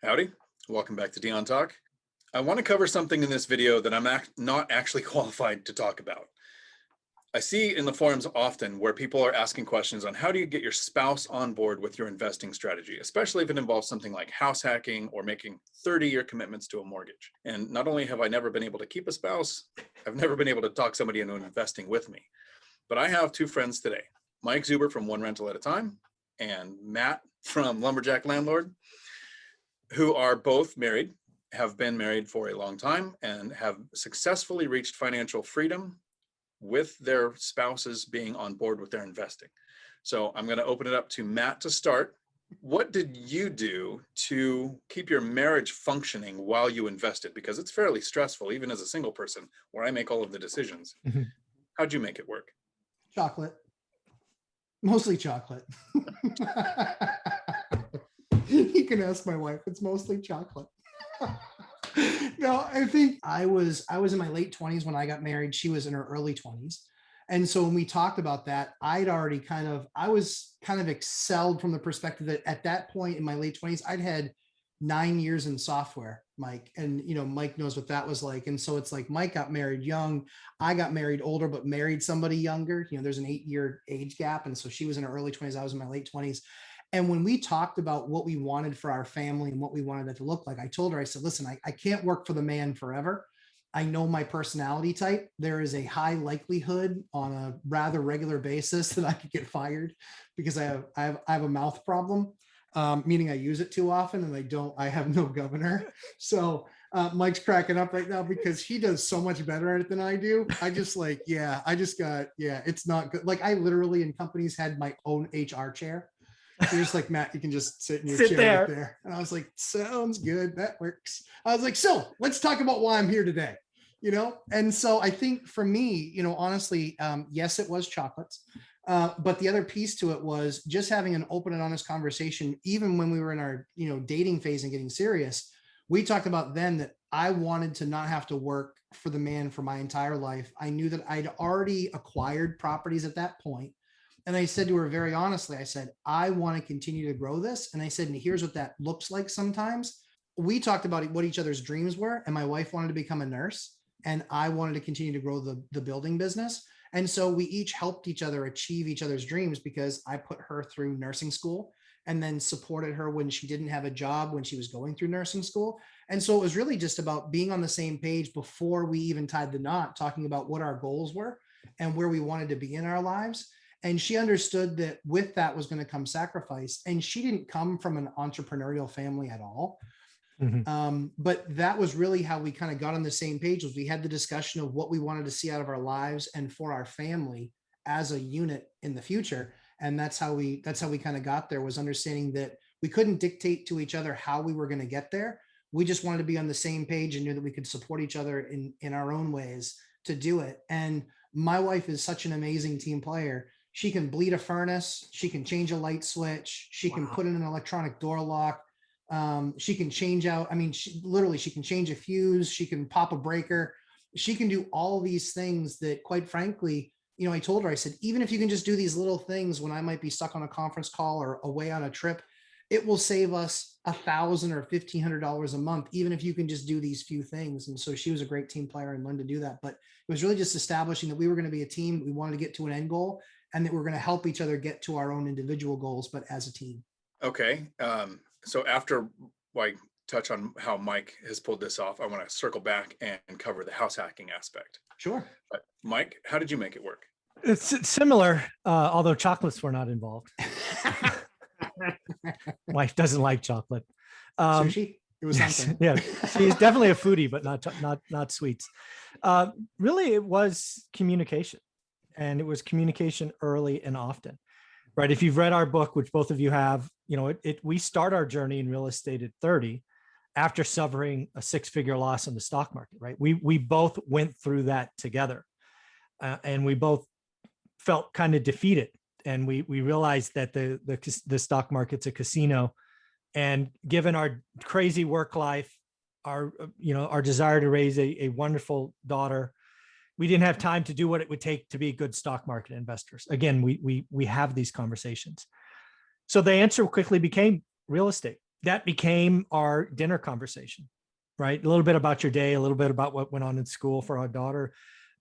Howdy, welcome back to Dion Talk. I want to cover something in this video that I'm not actually qualified to talk about. I see in the forums often where people are asking questions on how do you get your spouse on board with your investing strategy, especially if it involves something like house hacking or making 30-year commitments to a mortgage. And not only have I never been able to keep a spouse, I've never been able to talk somebody into investing with me. But I have two friends today, Mike Zuber from One Rental at a Time and Matt from Lumberjack Landlord, who are both married, have been married for a long time, and have successfully reached financial freedom with their spouses being on board with their investing. So I'm going to open it up to Matt to start. What did you do to keep your marriage functioning while you invested? Because it's fairly stressful, even as a single person, where I make all of the decisions. Mm-hmm. How'd you make it work? Chocolate. Mostly chocolate. You can ask my wife. It's mostly chocolate. No, I think I was in my late 20s when I got married. She was in her early 20s. And so when we talked about that, I was kind of excelled from the perspective that at that point in my late 20s, I'd had 9 years in software, Mike. And, Mike knows what that was like. And so it's like Mike got married young. I got married older, but married somebody younger. There's an 8-year age gap. And so she was in her early 20s. I was in my late 20s. And when we talked about what we wanted for our family and what we wanted it to look like, I told her, I said, listen, I can't work for the man forever. I know my personality type. There is a high likelihood on a rather regular basis that I could get fired because I have a mouth problem, meaning I use it too often and I have no governor. So Mike's cracking up right now because he does so much better at it than I do. It's not good. Like I literally in companies had my own HR chair. So you're just like, Matt, you can just sit in your chair right there. And I was like, sounds good. That works. I was like, so let's talk about why I'm here today, And so I think for me, honestly, yes, it was chocolates. But the other piece to it was just having an open and honest conversation. Even when we were in our, dating phase and getting serious, we talked about then that I wanted to not have to work for the man for my entire life. I knew that I'd already acquired properties at that point. And I said to her very honestly, I said, I want to continue to grow this. And I said, and here's what that looks like sometimes. We talked about what each other's dreams were. And my wife wanted to become a nurse. And I wanted to continue to grow the building business. And so we each helped each other achieve each other's dreams because I put her through nursing school and then supported her when she didn't have a job, when she was going through nursing school. And so it was really just about being on the same page before we even tied the knot, talking about what our goals were and where we wanted to be in our lives. And she understood that with that was going to come sacrifice. And she didn't come from an entrepreneurial family at all. Mm-hmm. But that was really how we kind of got on the same page. Was we had the discussion of what we wanted to see out of our lives and for our family as a unit in the future. And that's how we kind of got there, was understanding that we couldn't dictate to each other how we were going to get there. We just wanted to be on the same page and knew that we could support each other in our own ways to do it. And my wife is such an amazing team player. She can bleed a furnace. She can change a light switch. She can put in an electronic door lock. She can change out. She can change a fuse. She can pop a breaker. She can do all these things that, quite frankly, I told her, I said, even if you can just do these little things when I might be stuck on a conference call or away on a trip, it will save us $1,000 or $1,500 a month, even if you can just do these few things. And so she was a great team player and learned to do that. But it was really just establishing that we were going to be a team. We wanted to get to an end goal, and that we're going to help each other get to our own individual goals, but as a team. Okay. So after I touch on how Mike has pulled this off, I want to circle back and cover the house hacking aspect. Sure. But Mike, how did you make it work? It's similar, although chocolates were not involved. Wife doesn't like chocolate. Sushi? It was something. Yeah, she's definitely a foodie, but not sweets. Really, it was communication. And it was communication early and often, right? If you've read our book, which both of you have, we start our journey in real estate at 30 after suffering a 6-figure loss in the stock market, right? We both went through that together, and we both felt kind of defeated. And we realized that the stock market's a casino, and given our crazy work life, our desire to raise a wonderful daughter, we didn't have time to do what it would take to be good stock market investors. Again, we have these conversations. So the answer quickly became real estate. that became our dinner conversation, right? A little bit about your day, a little bit about what went on in school for our daughter.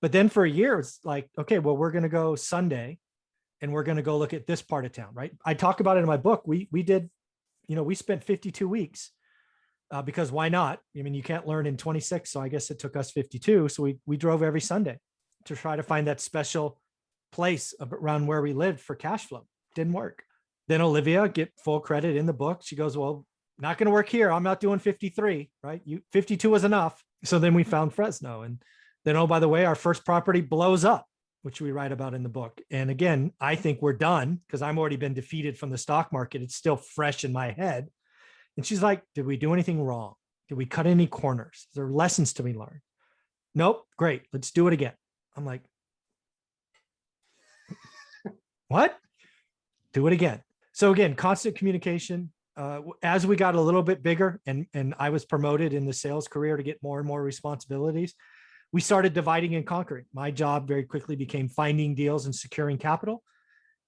But then for a year, it's like, okay, well, we're going to go Sunday and we're going to go look at this part of town, right? I talk about it in my book. We did, we spent 52 weeks because why not? I mean, you can't learn in 26. So I guess it took us 52. So we drove every Sunday to try to find that special place around where we lived for cash flow. Didn't work. Then Olivia, get full credit in the book. She goes, well, not going to work here. I'm not doing 53, right? 52 was enough. So then we found Fresno. And then, oh, by the way, our first property blows up, which we write about in the book. And again, I think we're done because I'm already been defeated from the stock market. It's still fresh in my head. And she's like, did we do anything wrong? Did we cut any corners? Is there lessons to be learned? Nope. Great. Let's do it again. I'm like, what? Do it again. So again, constant communication. As we got a little bit bigger and I was promoted in the sales career to get more and more responsibilities, we started dividing and conquering. My job very quickly became finding deals and securing capital.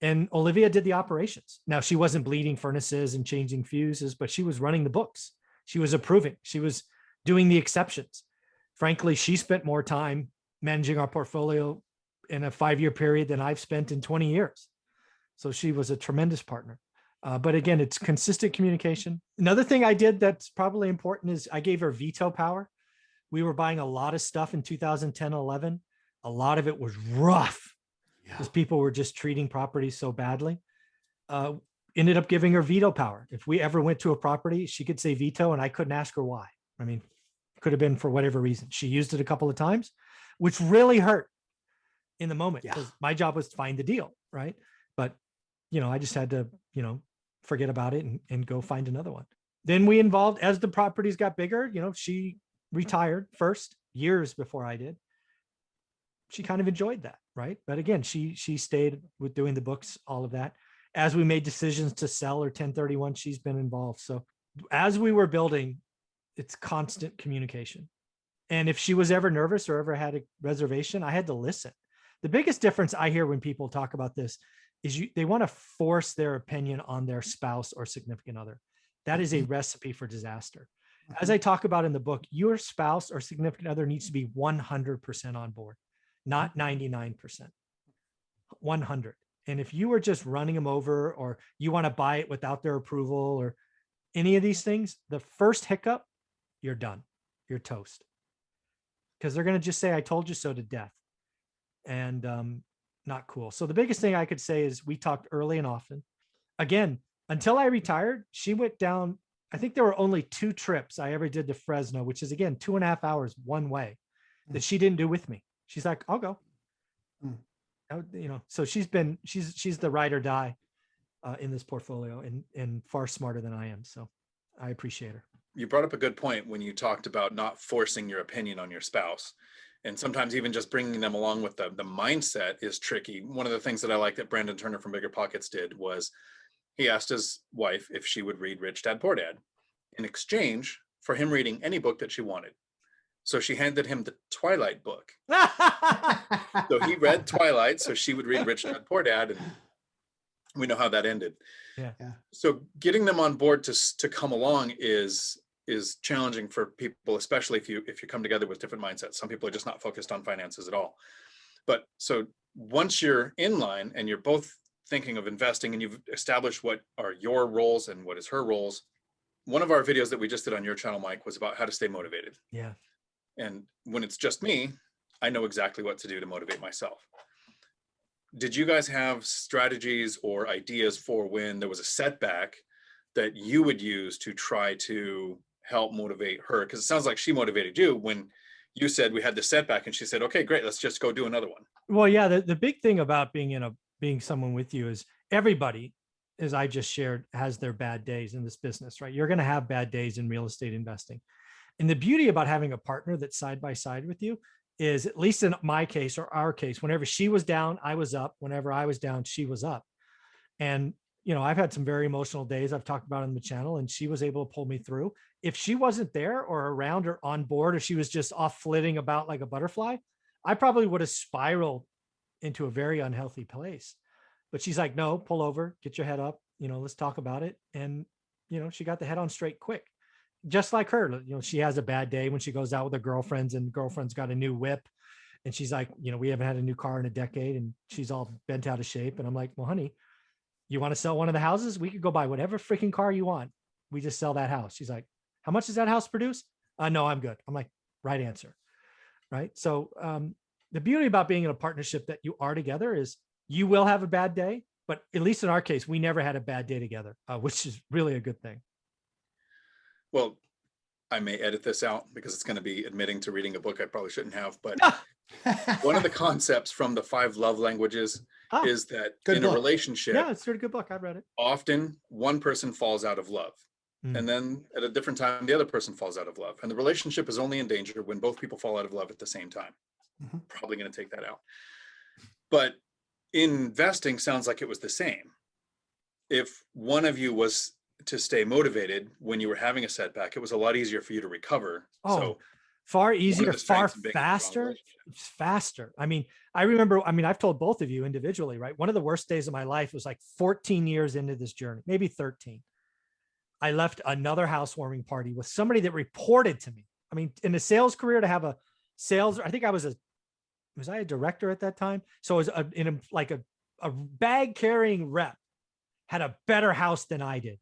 And Olivia did the operations. Now, she wasn't bleeding furnaces and changing fuses, but she was running the books. She was approving. She was doing the exceptions. Frankly, she spent more time managing our portfolio in a 5-year period than I've spent in 20 years. So she was a tremendous partner. But again, it's consistent communication. Another thing I did that's probably important is I gave her veto power. We were buying a lot of stuff in 2010, 11. A lot of it was rough because people were just treating properties so badly. Ended up giving her veto power. If we ever went to a property, she could say veto and I couldn't ask her why. I mean, it could have been for whatever reason. She used it a couple of times, which really hurt in the moment because my job was to find the deal, right? But, I just had to, forget about it and go find another one. Then we involved, as the properties got bigger, she retired first, years before I did. She kind of enjoyed that, right? But again, she stayed with doing the books, all of that. As we made decisions to sell or 1031, she's been involved. So as we were building, it's constant communication. And if she was ever nervous or ever had a reservation, I had to listen. The biggest difference I hear when people talk about this is they want to force their opinion on their spouse or significant other. That is a recipe for disaster. As I talk about in the book, your spouse or significant other needs to be 100% on board, not 99%, 100. And if you are just running them over or you want to buy it without their approval or any of these things, the first hiccup, you're done. You're toast. Because they're going to just say, I told you so to death. And not cool. So the biggest thing I could say is we talked early and often. Again, until I retired, she went down. I think there were only 2 trips I ever did to Fresno, which is again 2.5 hours one way that she didn't do with me. She's like, I'll go. So she's the ride or die in this portfolio and far smarter than I am. So I appreciate her. You brought up a good point when you talked about not forcing your opinion on your spouse. And sometimes even just bringing them along with the mindset is tricky. One of the things that I like that Brandon Turner from BiggerPockets did was he asked his wife if she would read Rich Dad Poor Dad in exchange for him reading any book that she wanted. So she handed him the Twilight book. So he read Twilight, so she would read Rich Dad Poor Dad, and we know how that ended. Yeah. So getting them on board to come along is challenging for people, especially if you come together with different mindsets. Some people are just not focused on finances at all. But so once you're in line and you're both thinking of investing and you've established what are your roles and what is her roles, one of our videos that we just did on your channel, Mike, was about how to stay motivated. Yeah. And when it's just me, I know exactly what to do to motivate myself. Did you guys have strategies or ideas for when there was a setback that you would use to try to help motivate her? Because it sounds like she motivated you when you said we had the setback and she said, okay, great, let's just go do another one. Well, yeah, the big thing about being someone with you is everybody, as I just shared, has their bad days in this business, right? You're going to have bad days in real estate investing. And the beauty about having a partner that's side by side with you is, at least in my case or our case, whenever she was down, I was up. Whenever I was down, she was up. And I've had some very emotional days I've talked about on the channel, and she was able to pull me through. If she wasn't there or around or on board, or she was just off flitting about like a butterfly, I probably would have spiraled into a very unhealthy place. But she's like, no, pull over, get your head up, let's talk about it. And she got the head on straight quick. Just like her, she has a bad day when she goes out with her girlfriends and girlfriend's got a new whip. And she's like, we haven't had a new car in a decade, and she's all bent out of shape. And I'm like, well, honey, you want to sell one of the houses? We could go buy whatever freaking car you want. We just sell that house. She's like, how much does that house produce? No, I'm good. I'm like, right answer. Right. So the beauty about being in a partnership that you are together is you will have a bad day, but at least in our case, we never had a bad day together, which is really a good thing. Well, I may edit this out because it's going to be admitting to reading a book I probably shouldn't have, but one of the concepts from the 5 love languages is that in a relationship, it's a really good book. I've read it. Often one person falls out of love. And then at a different time, the other person falls out of love. And the relationship is only in danger when both people fall out of love at the same time. Probably going to take that out. But investing sounds like it was the same. If one of you was to stay motivated when you were having a setback, it was a lot easier for you to recover. So far easier, far faster. I mean, I remember, I've told both of you individually, right? One of the worst days of my life was like 14 years into this journey, maybe 13. I left another housewarming party with somebody that reported to me. I mean, in a sales career, to have a sales, I think was I a director at that time? So it was a bag carrying rep had a better house than I did.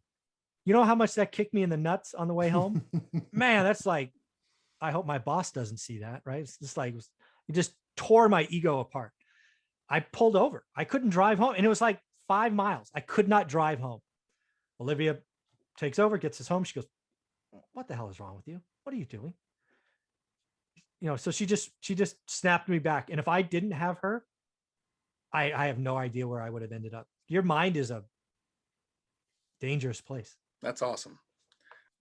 You know how much that kicked me in the nuts on the way home? Man, that's like, I hope my boss doesn't see that, right? It's just like, it just tore my ego apart. I pulled over. I couldn't drive home. And it was like 5 miles. I could not drive home. Olivia takes over, gets us home. She goes, what the hell is wrong with you? What are you doing? So she just snapped me back. And if I didn't have her, I have no idea where I would have ended up. Your mind is a dangerous place. That's awesome.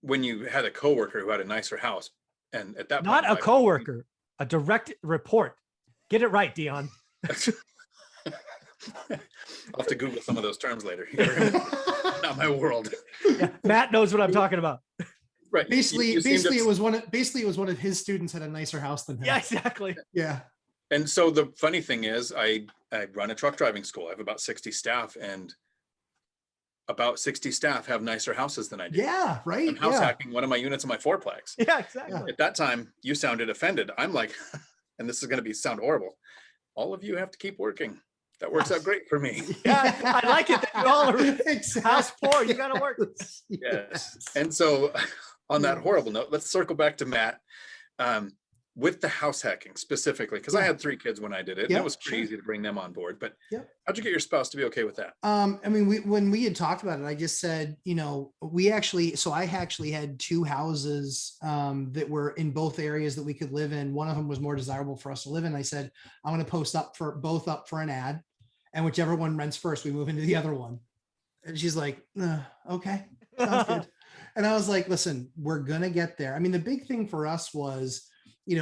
When you had a coworker who had a nicer house, and at that point, not a coworker, a direct report. Get it right, Dion. I'll have to Google some of those terms later. Not my world. Yeah, Matt knows what I'm talking about. Right. Basically, it was one of his students had a nicer house than him. Yeah, exactly. Yeah. And so the funny thing is, I run a truck driving school. I have about 60 staff, and about 60 staff have nicer houses than I do. Yeah, right. I'm house hacking one of my units in my fourplex. Yeah, exactly. At that time, you sounded offended. I'm like, and this is going to sound horrible. All of you have to keep working. That works out great for me. Yeah, I like it. That you all are house poor. You got to work. Yes. And so on that horrible note, let's circle back to Matt. With the house hacking specifically, because I had 3 kids when I did it, and it was pretty easy to bring them on board. But how'd you get your spouse to be okay with that? When we had talked about it, I just said, I actually had 2 houses that were in both areas that we could live in. One of them was more desirable for us to live in. I said, I'm going to post both up for an ad, and whichever one rents first, we move into the other one. And she's like, okay, sounds good. And I was like, listen, we're going to get there. I mean, the big thing for us was,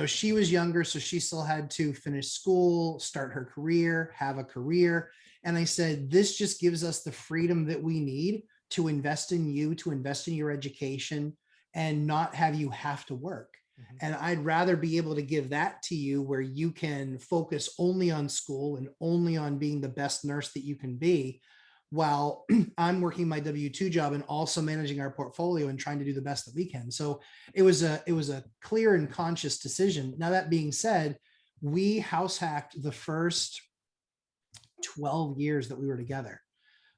she was younger, so she still had to finish school, start her career, have a career. And I said, this just gives us the freedom that we need to invest in you, to invest in your education, and not have you have to work. And I'd rather be able to give that to you where you can focus only on school and only on being the best nurse that you can be, while I'm working my W-2 job and also managing our portfolio and trying to do the best that we can. So it was a clear and conscious decision. Now, that being said, we house hacked the first 12 years that we were together.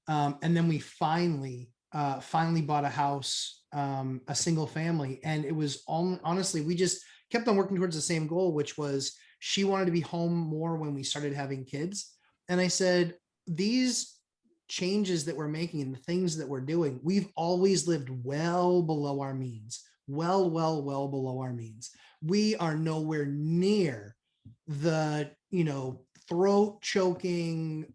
And then we finally bought a house, a single family. And it was honestly, we just kept on working towards the same goal, which was she wanted to be home more when we started having kids. And I said, these changes that we're making and the things that we're doing, we've always lived well below our means, well below our means. We are nowhere near the, throat choking,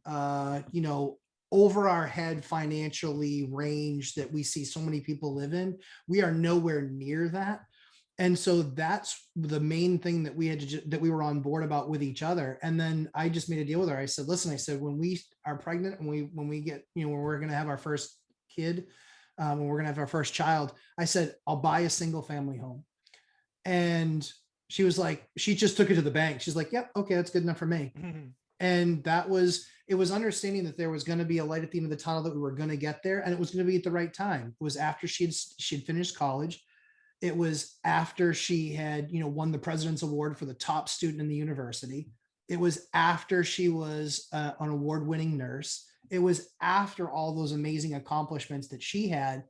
over our head financially range that we see so many people live in. We are nowhere near that. And so that's the main thing that we had that we were on board about with each other. And then I just made a deal with her. I said, listen, when we are pregnant and when we get, when we're going to have our first kid, when we're going to have our first child, I said, I'll buy a single family home. And she was like, she just took it to the bank. She's like, yep, okay, that's good enough for me. And it was understanding that there was going to be a light at the end of the tunnel, that we were going to get there, and it was going to be at the right time. It was after she'd finished college. It was after she had, won the President's Award for the top student in the university. It was after she was an award-winning nurse. It was after all those amazing accomplishments that she had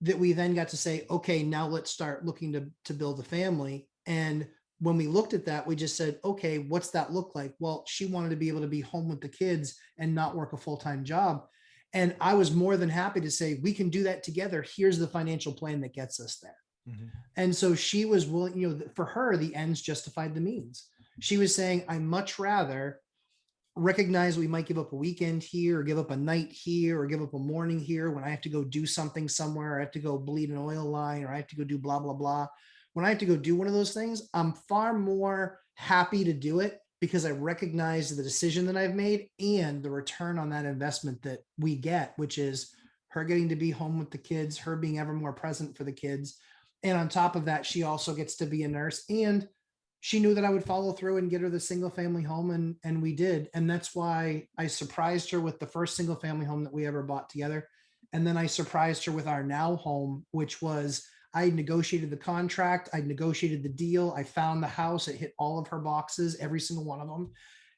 that we then got to say, okay, now let's start looking to build a family. And when we looked at that, we just said, okay, what's that look like? Well, she wanted to be able to be home with the kids and not work a full-time job. And I was more than happy to say, we can do that together. Here's the financial plan that gets us there. Mm-hmm. And so she was willing, for her, the ends justified the means. She was saying, I much rather recognize we might give up a weekend here, or give up a night here, or give up a morning here when I have to go do something somewhere, or I have to go bleed an oil line, or I have to go do blah, blah, blah. When I have to go do one of those things, I'm far more happy to do it because I recognize the decision that I've made and the return on that investment that we get, which is her getting to be home with the kids, her being ever more present for the kids. And on top of that, she also gets to be a nurse, and she knew that I would follow through and get her the single family home. And we did. And that's why I surprised her with the first single family home that we ever bought together. And then I surprised her with our now home, which was, I negotiated the contract. I negotiated the deal. I found the house. It hit all of her boxes, every single one of them.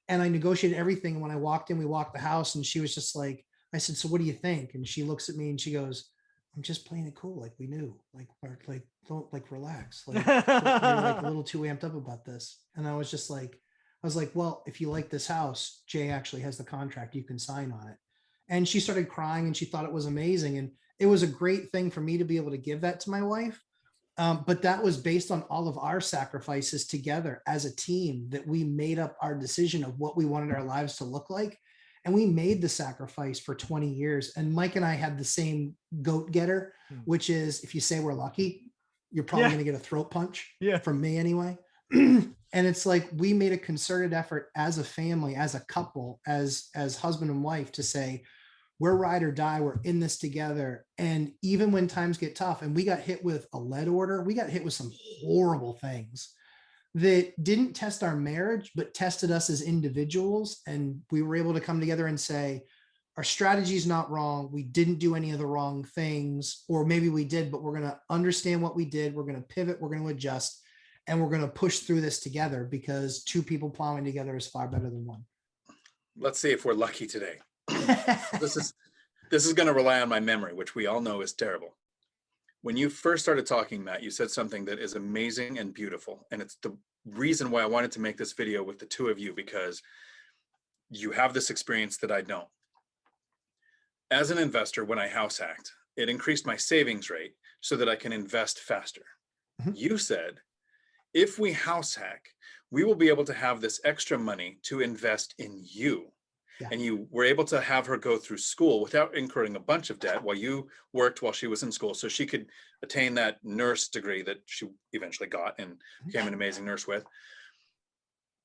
And I negotiated everything. When I walked in, we walked the house, and she was just like, I said, so what do you think? And she looks at me and she goes, I'm just playing it cool. Like we knew, don't relax. You're like a little too amped up about this. And I was like, well, if you like this house, Jay actually has the contract. You can sign on it. And she started crying, and she thought it was amazing. And it was a great thing for me to be able to give that to my wife. But that was based on all of our sacrifices together as a team, that we made up our decision of what we wanted our lives to look like. And we made the sacrifice for 20 years. And Mike and I had the same goat getter, which is, if you say we're lucky, you're probably going to get a throat punch from me anyway. And it's like, we made a concerted effort as a family, as a couple, as husband and wife, to say, we're ride or die. We're in this together. And even when times get tough, and we got hit with a lead order, we got hit with some horrible things that didn't test our marriage, but tested us as individuals. And we were able to come together and say, our strategy is not wrong. We didn't do any of the wrong things, or maybe we did, but we're going to understand what we did. We're going to pivot. We're going to adjust, and we're going to push through this together, because two people plowing together is far better than one. Let's see if we're lucky today. This is going to rely on my memory, which we all know is terrible. When you first started talking, Matt, you said something that is amazing and beautiful. And it's the reason why I wanted to make this video with the two of you, because you have this experience that I don't. As an investor, when I house hacked, it increased my savings rate so that I can invest faster. Mm-hmm. You said, if we house hack, we will be able to have this extra money to invest in you. Yeah. And you were able to have her go through school without incurring a bunch of debt while you worked while she was in school, so she could attain that nurse degree that she eventually got and became an amazing nurse with.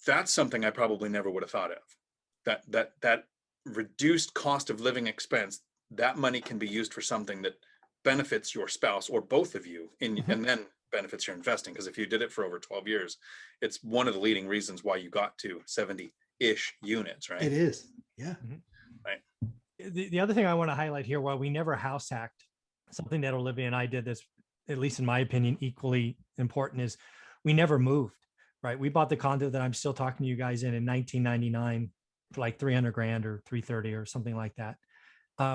That's something I probably never would have thought of. That reduced cost of living expense, that money can be used for something that benefits your spouse or both of you, and then benefits your investing. Because if you did it for over 12 years, it's one of the leading reasons why you got to 70-ish units, right? It is. Yeah. Right. The other thing I want to highlight here, while we never house hacked, something that Olivia and I did this, at least in my opinion, equally important, is we never moved, right? We bought the condo that I'm still talking to you guys in 1999 for like 300 grand or 330 or something like that.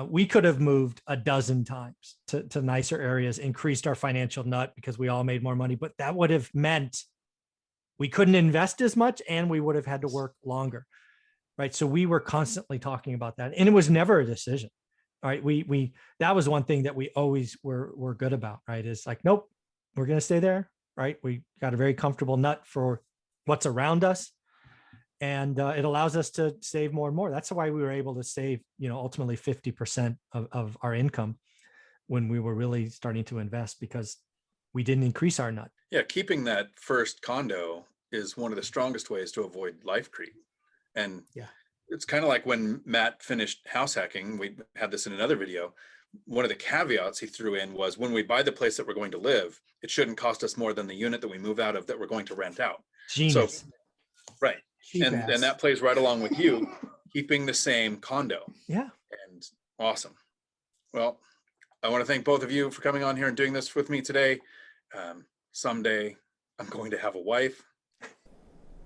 We could have moved a dozen times to nicer areas, increased our financial nut because we all made more money, but that would have meant we couldn't invest as much, and we would have had to work longer, right? So we were constantly talking about that, and it was never a decision. All right, we that was one thing that we always were good about, right? Is like, nope, we're going to stay there, right? We got a very comfortable nut for what's around us, and it allows us to save more and more. That's why we were able to save, ultimately 50% of our income when we were really starting to invest, because we didn't increase our nut. Yeah, keeping that first condo is one of the strongest ways to avoid life creep. And yeah, it's kind of like when Matt finished house hacking, we had this in another video. One of the caveats he threw in was, when we buy the place that we're going to live, it shouldn't cost us more than the unit that we move out of that we're going to rent out. Genius. So, right. And that plays right along with you, keeping the same condo. Yeah. And awesome. Well, I want to thank both of you for coming on here and doing this with me today. Someday I'm going to have a wife.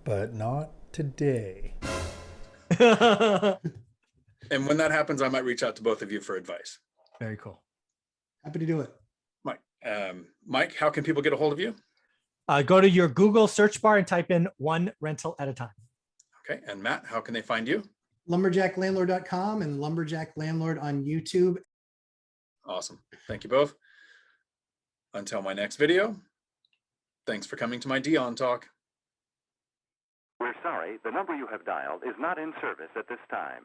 But not today. And when that happens, I might reach out to both of you for advice. Very cool. Happy to do it. Mike, how can people get a hold of you? Go to your Google search bar and type in one rental at a time. Okay. And Matt, how can they find you? Lumberjacklandlord.com and Lumberjack Landlord on YouTube. Awesome. Thank you both. Until my next video, thanks for coming to my Dion Talk. We're sorry, the number you have dialed is not in service at this time.